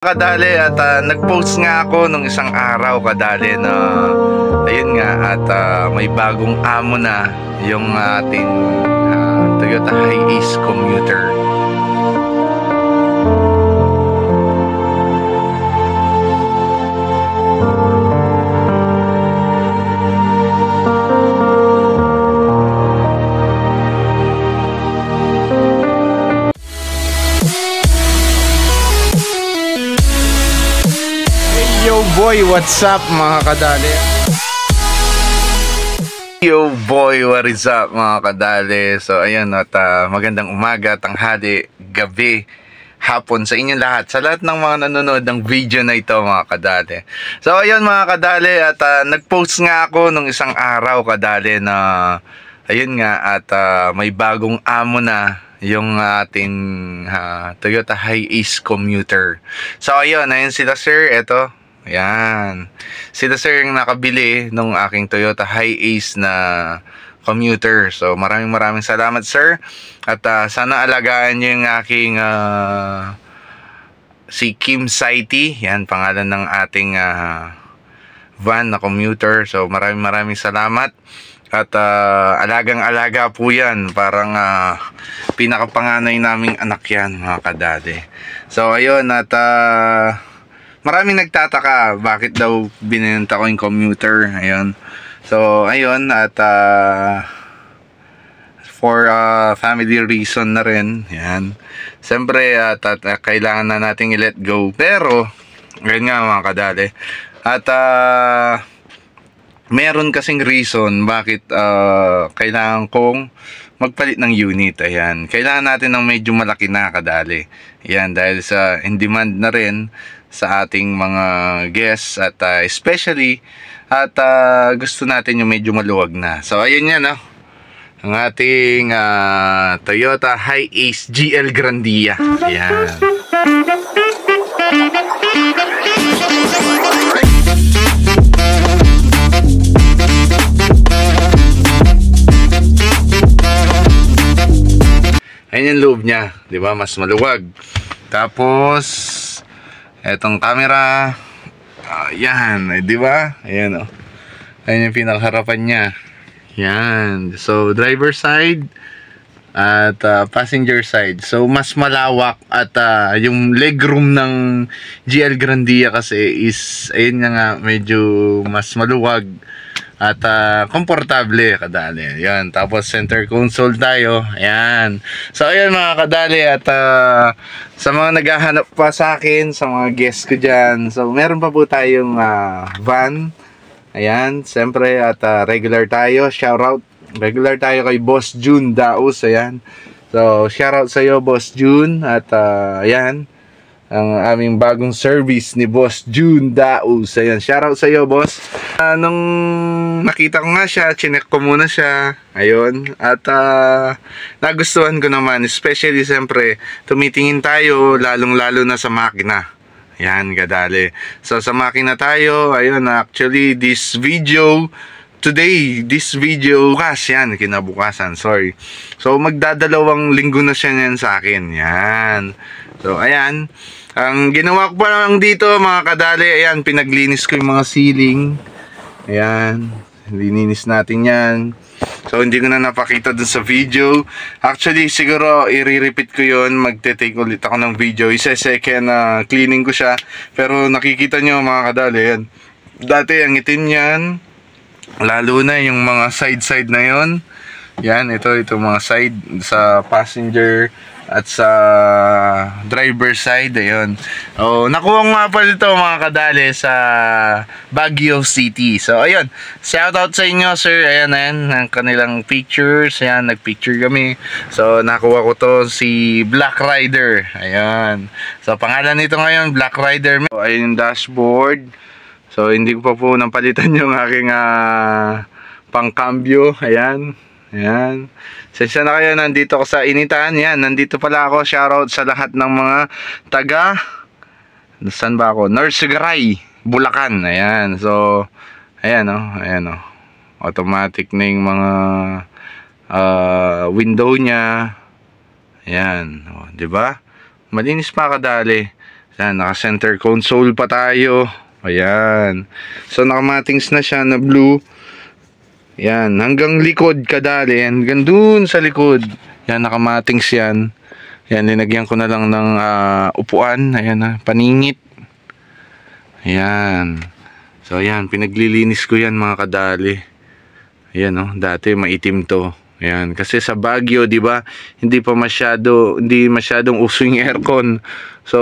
Kadali at nag-post nga ako nung isang araw kadali na ayun nga at may bagong amo na yung ating Toyota Hiace Commuter. Yo boy, what's up mga kadali? Yo boy, what is up mga kadali? So ayun at magandang umaga, tanghali, gabi, hapon sa inyong lahat. Sa lahat ng mga nanonood ng video na ito mga kadali. So ayun mga kadali at nag-post nga ako nung isang araw kadali na ayun nga at may bagong amo na yung ating Toyota Hiace Commuter. So ayun sila sir, eto. Ayan. Sila sir yung nakabili nung aking Toyota Hiace na commuter. So maraming salamat sir. At sana alagaan niyo yung aking si Kim Saiti. Yan pangalan ng ating van na commuter. So maraming salamat. At alagang-alaga po yan. Parang pinakapanganay naming anak yan mga kadali. So ayun at maraming nagtataka bakit daw binenta ko yung commuter. Ayun. So ayun at for family reason na rin. Yan. Siyempre at kailangan na nating i-let go. Pero ayun nga mga kadali. At meron kasing reason bakit kailangan kong magpalit ng unit. Ayan. Kailangan natin ng medyo malaki na kadali. Ayan. Dahil sa in demand na rin sa ating mga guests at especially at gusto natin yung medyo maluwag na. So ayun yan ang ating Toyota Hiace GL Grandia. Ayan. Ayan yung loob niya, di ba? Mas maluwag. Tapos etong camera, yan, di ba? Ayan Ayan yung pinakaharapan niya. Yan. So driver side at passenger side. So mas malawak at yung legroom ng GL Grandia kasi is ayun nga medyo mas maluwag at komportable kadali. Yan. Tapos center console tayo. Ayan. So ayan mga kadali at sa mga naghahanap pa sa akin, sa mga guests ko dyan. So meron pa po tayong van. Ayan. Siyempre at regular tayo. Shoutout. Regular tayo kay Boss June Daus. Ayan. So shoutout sa iyo Boss June. At ayan. Ang aming bagong service ni Boss June Daus. Ayan, shoutout sa iyo, boss. Nung nakita ko nga siya, chinek ko muna siya. Ayun. At nagustuhan ko naman. Especially, siyempre, tumitingin tayo, lalong-lalo na sa makina. Ayan, kadali. So, sa makina tayo, ayun, actually, this video, bukas yan, kinabukasan, sorry. So, magdadalawang linggo na siya yan sa akin. Yan. So, ayan. Ang ginawa ko pa lang dito mga kadali, ayan, pinaglinis ko yung mga ceiling. Ayan, lininis natin yan. So hindi ko na napakita dun sa video. Actually siguro i-repeat ko yun, magte-take ulit ako ng video. Isa-second cleaning ko siya. Pero nakikita nyo mga kadali, ayan. Dati ang itim yan. Lalo na yung mga side na yon. Yan, ito mga side sa passenger at sa driver side. Ayun. Nakuha nga pa dito mga kadali sa Baguio City. So ayun, shout out sa inyo sir. Ayan ang kanilang pictures. Ayan, nagpicture kami. So nakuha ko to si Black Rider. Ayan. So pangalan nito ngayon Black Rider. So, ayun yung dashboard. So hindi ko pa po napalitan yung aking pangkambyo. Ayan. Ayan. Sensya na kayo, nandito ko sa initan. Yan, nandito pala ako. Shoutout sa lahat ng mga taga, saan ba ako? Norsagaray, Bulacan. Ayan. So, ayan ayan automatic na yung mga window niya. Ayan, di ba? Malinis pa kadali. Yan, naka-center console pa tayo. Ayan. So, nakamatings na siya na blue. Yan, hanggang likod kadali. Hanggang dun sa likod. Yan, nakamatings yan. Yan, linagyan ko na lang ng upuan. Ayan na, paningit. Ayan. So, ayan, pinaglilinis ko yan mga kadali. Ayan, oh, dati maitim to. Ayan, kasi sa Baguio, 'di ba? Hindi masyadong uso yung aircon. So,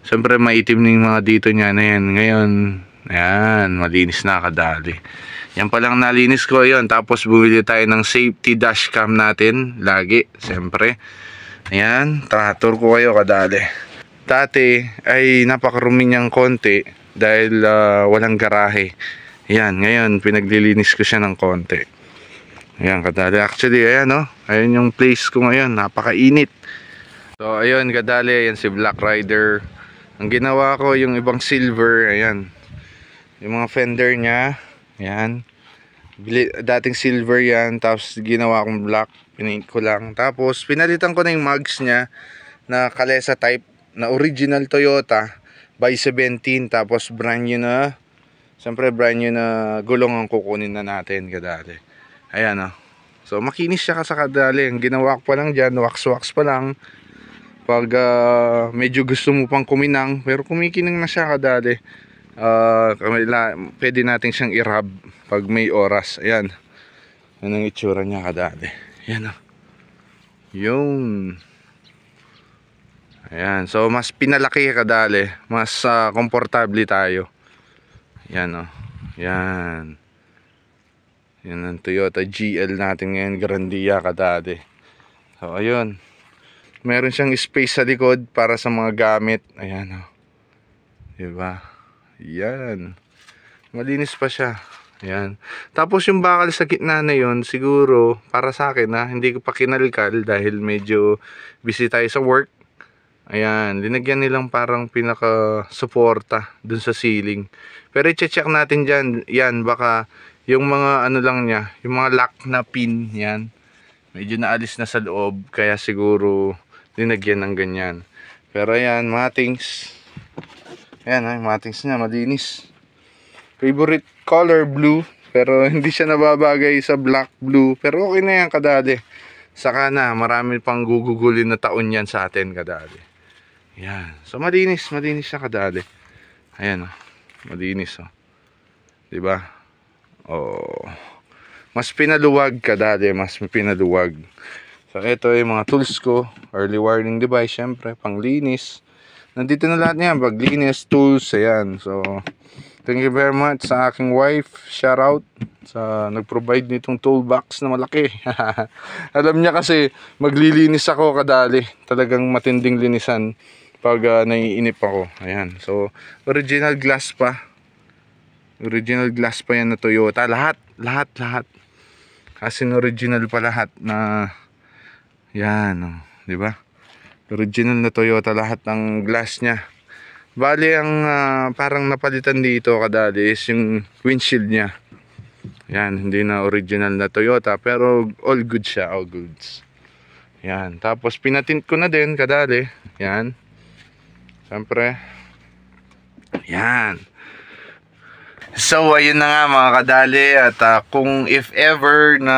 siyempre maitim ng mga dito niya na yan. Ngayon, ayan, malinis na kadali. Yan pa lang nalinis ko 'yon. Tapos bumili tayo ng safety dashcam natin lagi, siyempre. Ayan, tour ko kayo kadali. Dati ay napakarumi niyang konti dahil walang garahe. Ayan, ngayon pinaglilinis ko siya ng konti. Ayan kadali, actually ayan oh, ayan yung place ko ngayon, napakainit. So ayun kadali, ayan si Black Rider. Ang ginawa ko yung ibang silver, ayan, yung mga fender nya, ayan, dating silver yan, tapos ginawa kong black, pinaint ko lang. Tapos pinalitan ko na yung mugs nya na Kalesa type, na original Toyota by 17. Tapos brand new na, siyempre brand new na gulong ang kukunin na natin kadali. Ayan o. So makinis siya sa kadali. Ang ginawa ko pa lang dyan, wax pa lang. Pag medyo gusto mo pang kuminang, pero kumikinang na siya kadali, pwede natin siyang i-rub pag may oras. Ayan. Yan ang itsura niya kadali. Ayan o. Yung ayan. So mas pinalaki kadali, mas komportable tayo. Ayan o. Ayan. Yan ang Toyota GL natin ngayon, Grandia kadali. So ayun, meron siyang space sa likod para sa mga gamit. Ayan o, diba? Yan, malinis pa siya. Ayan. Tapos yung bakal sa gitna na yun, siguro para sa akin hindi ko pa kinalkal dahil medyo busy tayo sa work. Ayan, linagyan nilang parang pinaka suporta dun sa ceiling. Pero i-check natin dyan. Yan, baka yung mga ano lang niya, yung mga lock na pin, yan, medyo naalis na sa loob, kaya siguro linagyan ng ganyan. Pero ayan, matings. Ayan, ay, matings niya, malinis. Favorite color blue, pero hindi siya nababagay sa black blue. Pero okay na yan kadali. Saka na, marami pang gugugulin na taon yan sa atin kadali. Ayan, so malinis siya kadali. Ayan, oh, malinis oh. Diba? Oh, mas pinaluwag kadali, mas pinaluwag. So ito yung mga tools ko, early warning device, syempre panglinis. Nandito na lahat niyan, paglinis, tools, ayan. So thank you very much sa aking wife, shout out sa nag-provide nitong toolbox na malaki. Alam niya kasi maglilinis ako kadali, talagang matinding linisan pag naiinip ako. Ayan, so original glass pa. Original glass pa yan na Toyota. Lahat. Kasi original pa lahat na yan, oh, di ba? Original na Toyota lahat ng glass niya. Bali ang parang napalitan dito kadali is yung windshield niya. Yan, hindi na original na Toyota pero all good siya, all goods. Yan, tapos pinatint ko na din kadali. Yan. Siyempre. Yan. So ayun na nga mga kadali, at kung if ever na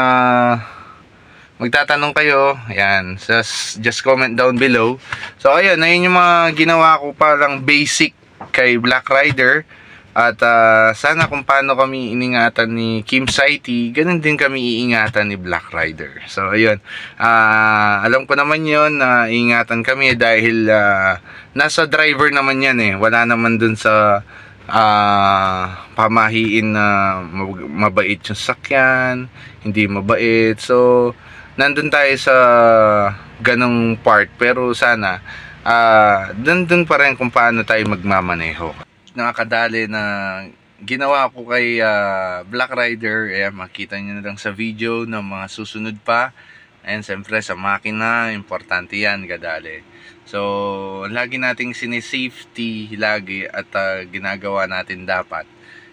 magtatanong kayo, ayan, just comment down below. So ayun yung mga ginawa ko parang basic kay Black Rider. At sana kung paano kami iningatan ni Kim Saiti, ganun din kami iingatan ni Black Rider. So ayun, alam ko naman yon na iingatan kami dahil nasa driver naman yan eh. Wala naman dun sa pamahiin na mabait yung sakyan, hindi mabait. So nandun tayo sa ganong part, pero sana dun pa rin kung paano tayo magmamaneho. Nakakadali na ginawa ko kay Black Rider, makita nyo na lang sa video ng mga susunod pa. And siyempre sa makina, importante yan kadali. So lagi nating sinisafety lagi, at ginagawa natin dapat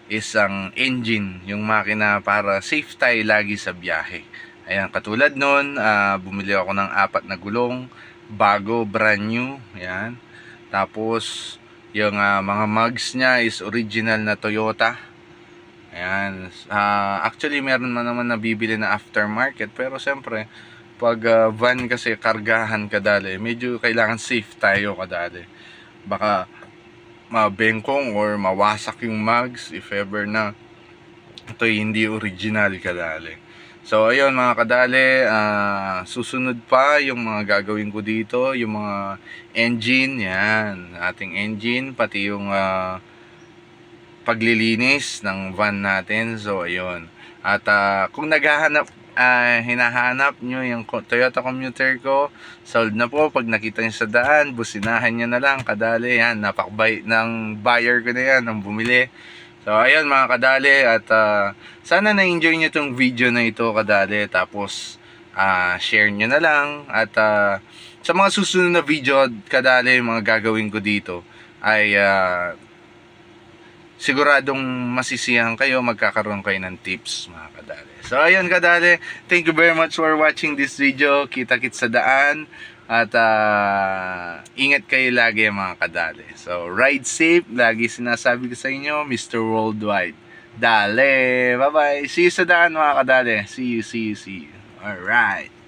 is ang engine, yung makina, para safe tayo lagi sa biyahe. Ayan, katulad nun, bumili ako ng 4 na gulong bago, brand new. Ayan, Tapos yung mga mugs niya is original na Toyota. Ayan. Actually meron man naman nabibili na aftermarket, pero siyempre pag van kasi kargahan kadali, medyo kailangan safe tayo kadali. Baka mabengkong or mawasak yung mugs if ever na ito hindi original kadali. So ayun mga kadali, susunod pa yung mga gagawin ko dito, yung mga engine, yan, ating engine, pati yung paglilinis ng van natin. So ayun. At kung hinahanap nyo yung Toyota Commuter ko, sold na po. Pag nakita nyo sa daan, businahan nyo na lang kadali. Yan, napakabait ng buyer ko na yan, ng bumili. So ayun mga kadali, at sana na-enjoy nyo itong video na ito kadali. Tapos share nyo na lang. At sa mga susunod na video kadali, mga gagawin ko dito ay siguradong masisiyahan kayo, magkakaroon kayo ng tips mga kadali. So ayun kadali, thank you very much for watching this video. Kita-kits sa daan. At ingat kayo lagi mga kadali. So ride safe, lagi sinasabi ko sa inyo, Mr. Worldwide. Dale, bye bye. See you sa daan mga kadali. See you. Alright.